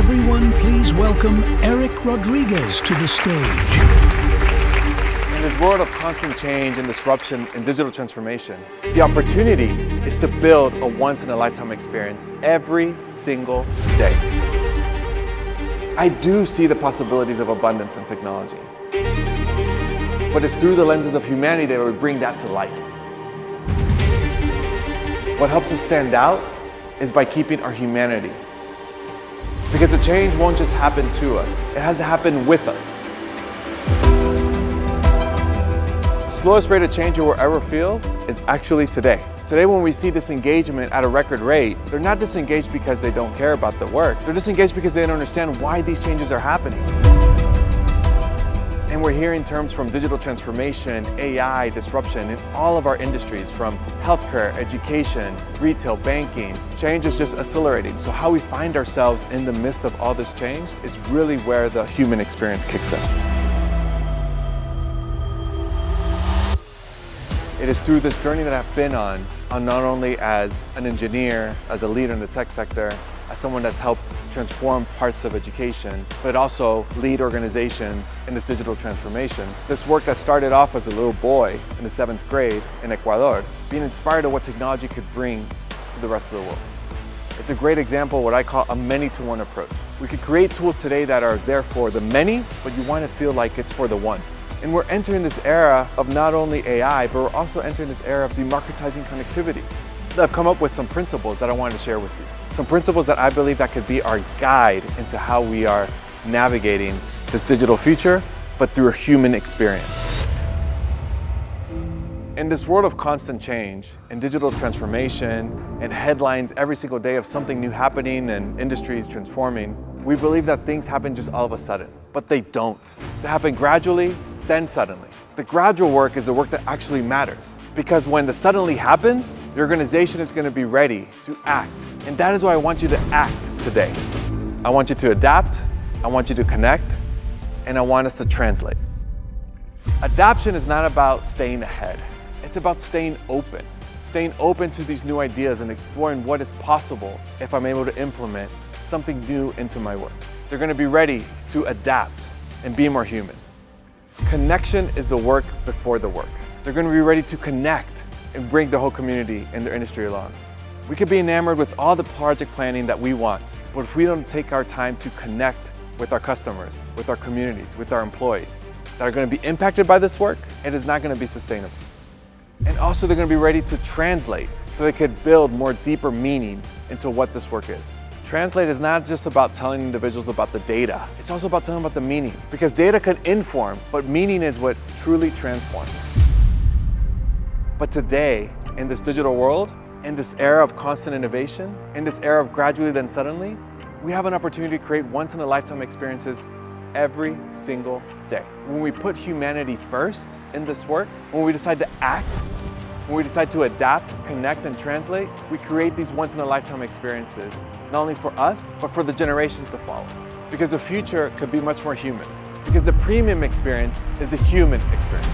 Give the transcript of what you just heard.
Everyone, please welcome Eric Rodriguez to the stage. In this world of constant change and disruption and digital transformation, the opportunity is to build a once-in-a-lifetime experience every single day. I do see the possibilities of abundance in technology, but it's through the lenses of humanity that we bring that to life. What helps us stand out is by keeping our humanity. Because the change won't just happen to us, it has to happen with us. The slowest rate of change you will ever feel is actually today. Today, when we see disengagement at a record rate, they're not disengaged because they don't care about the work. They're disengaged because they don't understand why these changes are happening. And we're hearing terms from digital transformation, AI, disruption in all of our industries, from healthcare, education, retail, banking. Change is just accelerating. So how we find ourselves in the midst of all this change is really where the human experience kicks in. It is through this journey that I've been on not only as an engineer, as a leader in the tech sector, as someone that's helped transform parts of education, but also lead organizations in this digital transformation. This work that started off as a little boy in the 7th grade in Ecuador, being inspired to what technology could bring to the rest of the world. It's a great example of what I call a many-to-one approach. We could create tools today that are there for the many, but you want to feel like it's for the one. And we're entering this era of not only AI, but we're also entering this era of democratizing connectivity. I've come up with some principles that I wanted to share with you. Some principles that I believe that could be our guide into how we are navigating this digital future, but through a human experience. In this world of constant change and digital transformation and headlines every single day of something new happening and industries transforming, we believe that things happen just all of a sudden, but they don't. They happen gradually, then suddenly. The gradual work is the work that actually matters. Because when the suddenly happens, the organization is going to be ready to act. And that is why I want you to act today. I want you to adapt, I want you to connect, and I want us to translate. Adaptation is not about staying ahead. It's about staying open to these new ideas and exploring what is possible if I'm able to implement something new into my work. They're going to be ready to adapt and be more human. Connection is the work before the work. They're going to be ready to connect and bring the whole community and their industry along. We could be enamored with all the project planning that we want, but if we don't take our time to connect with our customers, with our communities, with our employees that are going to be impacted by this work, it is not going to be sustainable. And also they're going to be ready to translate so they could build more deeper meaning into what this work is. Translate is not just about telling individuals about the data, it's also about telling them about the meaning. Because data can inform, but meaning is what truly transforms. But today, in this digital world, in this era of constant innovation, in this era of gradually then suddenly, we have an opportunity to create once-in-a-lifetime experiences every single day. When we put humanity first in this work, when we decide to act, when we decide to adapt, connect, and translate, we create these once-in-a-lifetime experiences, not only for us, but for the generations to follow. Because the future could be much more human. Because the premium experience is the human experience.